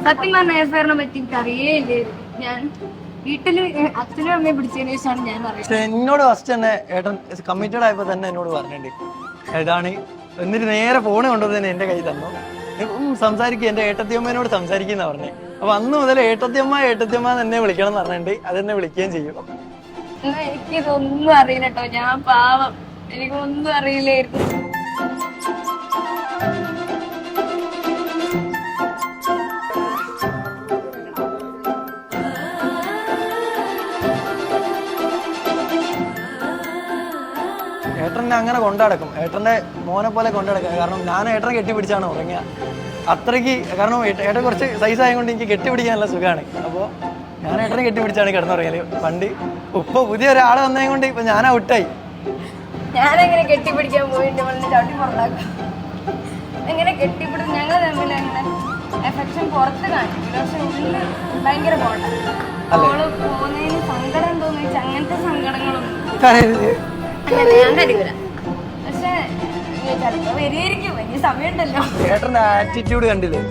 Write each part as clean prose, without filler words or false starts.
സത്യം പറഞ്ഞ എഫ്ഐആറിനെ പറ്റി എനിക്ക് അറിയേയില്ലേ. ഞാൻ വീട്ടില് അച്ഛനും അമ്മയെ പിടിച്ചതിന് ശേഷമാണ് ഞാൻ അറിയുന്നത്. എന്നോട് ഫസ്റ്റ് തന്നെ ഏട്ടൻ കമ്മിറ്റഡ് ആയപ്പോ തന്നെ എന്നോട് പറഞ്ഞിട്ടുണ്ട് ഇതാണ്. എന്നിട്ട് നേരെ ഫോണ് കൊണ്ടുവന്ന് തന്നെ എന്റെ കൈ തന്നു. സംസാരിക്കുക, എന്റെ ഏട്ടത്തിയമ്മേനോട് സംസാരിക്കുന്ന പറഞ്ഞേ. അപ്പൊ അന്ന് മുതൽ ഏട്ടത്തിയമ്മ തന്നെ വിളിക്കണം എന്ന് പറഞ്ഞിട്ടുണ്ട്. അതെന്നെ വിളിക്കുകയും ചെയ്യും. എനിക്കിതൊന്നും അറിയില്ല കേട്ടോ, ഞാൻ പാവം, എനിക്കൊന്നും അറിയില്ലായിരുന്നു. ഏട്ടനെ അങ്ങനെ കൊണ്ടടക്കും, ഏട്ടന്റെ മോനെ പോലെ കൊണ്ടടക്കുക. കാരണം ഞാൻ ഏട്ടനെ കെട്ടിപ്പിടിച്ചാണ് ഉറങ്ങിയ അത്രയ്ക്ക്. കാരണം ഏട്ടൻ കുറച്ച് സൈസ് ആയതുകൊണ്ട് എനിക്ക് കെട്ടിപ്പിടിക്കാനുള്ള സുഖമാണ്. അപ്പോൾ ഞാൻ ഏട്ടനെ കെട്ടിപ്പിടിച്ചാണ് കിടന്നുറങ്ങിയത് പണ്ട്. ഇപ്പൊ പുതിയ ഒരാൾ വന്നതും കൊണ്ട് ഇപ്പൊ ഞാൻ ഔട്ടായി. ഞാനെങ്ങനെ കെട്ടിപ്പിടിക്കാൻ പോയിട്ട് വളരെ ചവിട്ടി പുറത്താക്കാം. എങ്ങനെ കെട്ടിപ്പിടിച്ച് ഞങ്ങൾ തമ്മിൽ അങ്ങനെ എഫക്ഷൻ പുറത്ത് കാണിക്കില്ല, പക്ഷെ ഉള്ളിൽ ഭയങ്കര ബോണ്ടാണ്. അവള് പോകുന്നതിന് സങ്കടം തോന്നിച്ച് അങ്ങനത്തെ സങ്കടങ്ങളൊന്നും ഞാൻ കരുവര. പക്ഷെ ചിലപ്പോ വരികയായിരിക്കും, വലിയ സമയമുണ്ടല്ലോ. ഏട്ടന്റെ ആറ്റിറ്റ്യൂഡ് കണ്ടില്ലേ,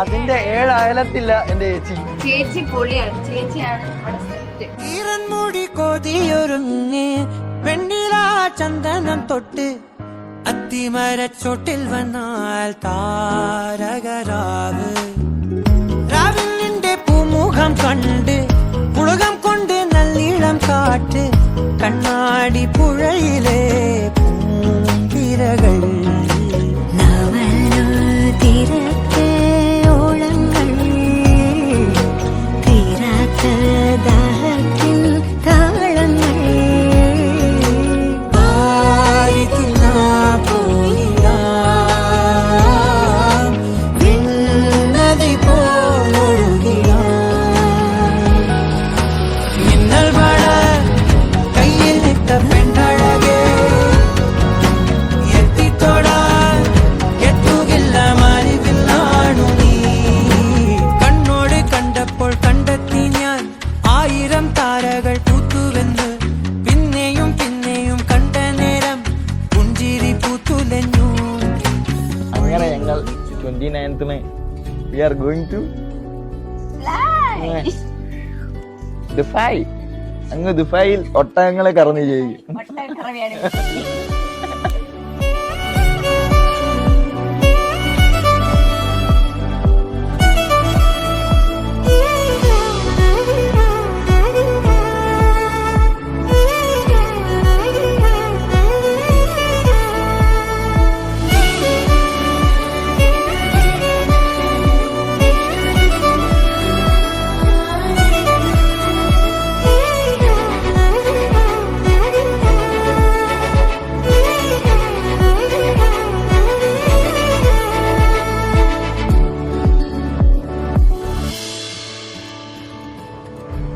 അതിന്റെ 7 അയലത്തില്ല എന്റെ ചേച്ചി പൊളിയാണ്. ചേച്ചിയാണ് ഈറൻമുടി കൊതിയൊരുങ്ങി വെണ്ണില ചന്ദനം തൊട്ട് അത്തിമരച്ചോട്ടിൽ വന്നാൽ താരകരാവ്. രാവിൽ നിന്റെ പൂമുഖം കണ്ട് പുളകം കൊണ്ട് നല്ലിളം കാറ്റ് കണ്ണാടി പുഴയിലെ പൂന്തിരകൾ. We are going to Dubai. അങ്ങ് ദുബായിൽ ഒട്ടകങ്ങളെ കറന്നു ചെയ്യും.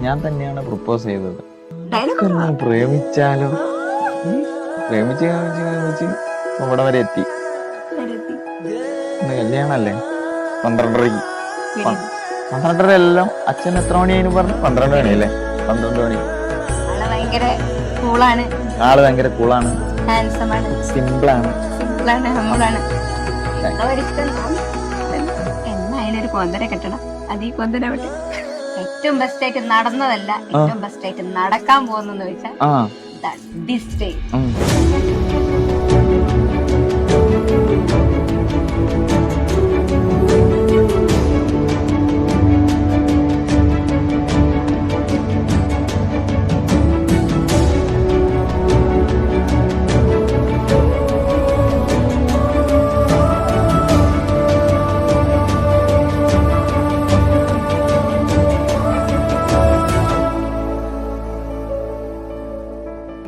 ഞാൻ തന്നെയാണ് പ്രപ്പോസ് ചെയ്തത്. പ്രേമിച്ചാലോ, പ്രേമിച്ച് ഇവിടെ വരെ എത്തി. കല്യാണല്ലേ 12:30. 12:30 എല്ലാം. അച്ഛൻ എത്ര മണിയായിരുന്നു പറഞ്ഞു? 12 മണിയല്ലേ? 12 മണി. ആള് ഭയങ്കര കൂളാണ്, സിമ്പിളാണ്. എന്നായാലും കൊന്തര കെട്ടണം. അത് ഈ കൊന്തര ഏറ്റവും ബെസ്റ്റ് ആയിട്ട് നടന്നതല്ല, ഏറ്റവും ബെസ്റ്റ് ആയിട്ട് നടക്കാൻ പോകുന്നെന്ന് വെച്ചാൽ ദിസ് ഡേ.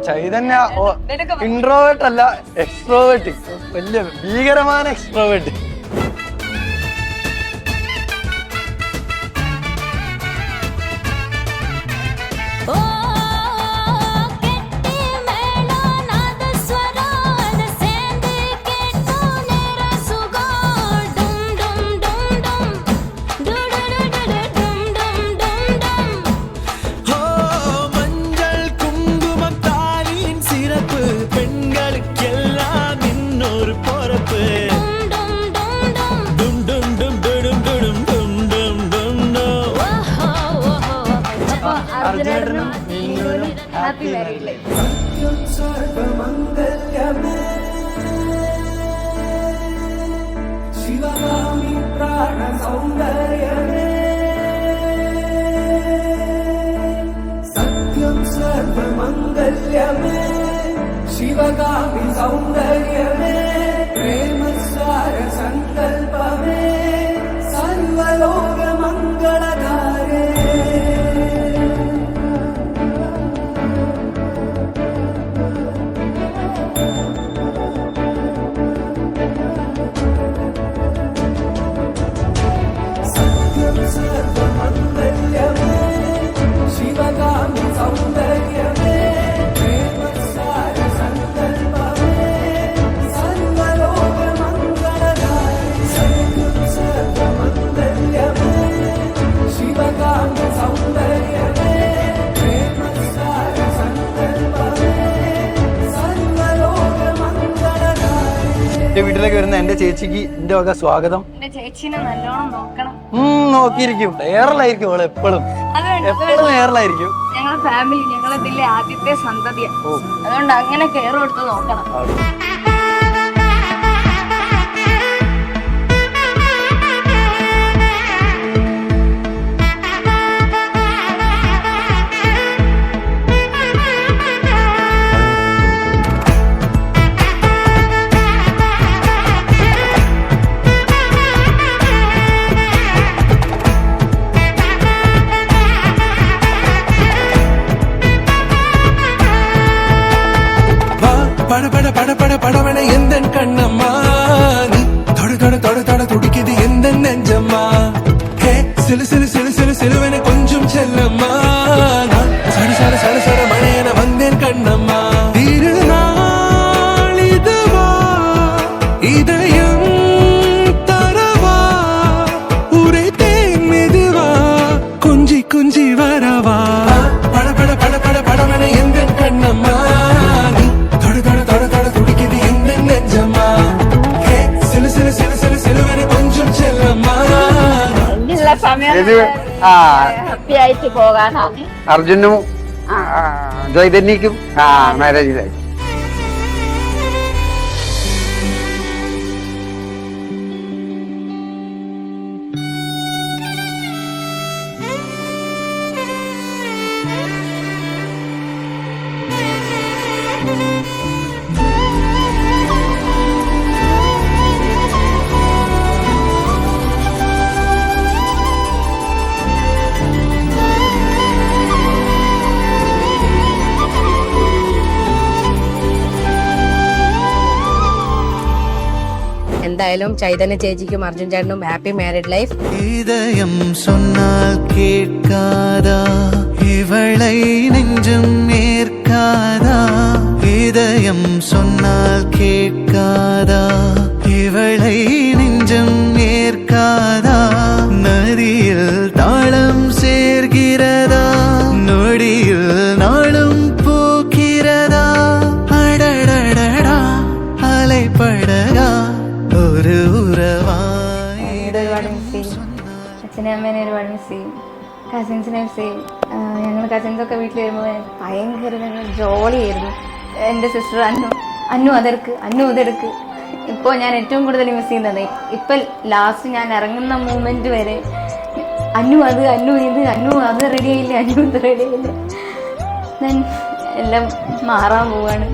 ചൈതന്യ ഇൻട്രോവേർട്ട് അല്ല, എക്സ്ട്രോവേർട്ട്. വലിയ ഭീകരമായ എക്സ്ട്രോവേർട്ട്. பெண்களுக்கெல்லாம் இன்னொரு பொறுப்பு. ശിവകാമി പ്രാണ സൗന്ദര്യമേ സത്യം സർവമംഗല്യമേ ശിവകാമി സൗന്ദര്യമേ പ്രേമസാര സങ്കൽപ്പമേ സർവലോക മംഗളധാരേ സത്യം സർവമംഗല്യമേ ശിവകാമി സൗന്ദര്യമേ പ്രേമസാര സങ്കൽപ്പമേ സർവലോക മംഗളധാരേ സത്യം സർവമംഗല്യമേ ശിവകാമി സൗന്ദര്യമേ പ്രേമസാര സങ്കൽപ്പമേ സർവലോക മംഗളധാരേ. എന്റെ വീട്ടിലേക്ക് വരുന്ന എന്റെ ചേച്ചിക്ക് എന്റെ വക സ്വാഗതം. എന്റെ ചേച്ചീനെ നല്ലോണം നോക്കണം. നോക്കിയിരിക്കും, എയറിലായിരിക്കും അവള് എപ്പോഴും, എപ്പോഴും എയറിലായിരിക്കും. ഞങ്ങളെ ഫാമിലി, ഞങ്ങളെ ഇതിലെ ആദ്യത്തെ സന്തതിയ, അതുകൊണ്ട് അങ്ങനെ കെയർ കൊടുത്ത് നോക്കണം. பட பட பட படவன எந்த கண்ணம்மா நீ தொட தொட தொட தொட துடிக்குது எந்த நெஞ்சம்மா ஹே சிலு சிலு சிலு சிலு சிலுவன கொஞ்சம் செல்லம்மா நான் சட சட சட சட மழையன வந்தேன் கண்ணம்மா திருநாள் இதுவா இதயம் தரவா உரைத்தேன் மெதுவா குஞ்சி குஞ்சி வரவா பட பட பட பட படவன எந்த கண்ணம்மா ഹാപ്പി ആയിട്ട് പോകാനാണ്. അർജുനും ജയധന്യക്കും മാരേജിലായി. എന്തായാലും ചൈതന്യ ചേച്ചിക്കും അർജുൻ ചേട്ടനും ഹാപ്പി മാരീഡ് ലൈഫ്. இதயம் சொன்னால் கேட்காதா இவளை நெஞ்சம் ஏற்காதா இதயம் சொன்னால் கேட்காதா இவளை நெஞ்சம் ஏற்காதா நதியில் தாளம் சேர்கிறதா நொடியில் நாளும் பூக்கிறதா அடடடடா அலைப்படகா ഒരു ഉറവായി ഒരുപാട് മിസ് ചെയ്യും. അച്ഛനെ അമ്മേനെ ഒരുപാട് മിസ് ചെയ്യും. കസിൻസിനെ മിസ് ചെയ്യും. ഞങ്ങൾ കസിൻസൊക്കെ വീട്ടിൽ വരുമ്പോൾ ഭയങ്കര ജോളിയായിരുന്നു. എൻ്റെ സിസ്റ്റർ അന്നു അതെടുക്ക്. ഇപ്പോൾ ഞാൻ ഏറ്റവും കൂടുതൽ മിസ് ചെയ്യുന്നത് ഇപ്പം ലാസ്റ്റ് ഞാൻ ഇറങ്ങുന്ന മൂമെൻറ്റ് വരെ അന്നു അത് റെഡിയായില്ല, അന്നു ഇത് റെഡിയായില്ല. ദെൻ എല്ലാം മാറാൻ പോവാണ്.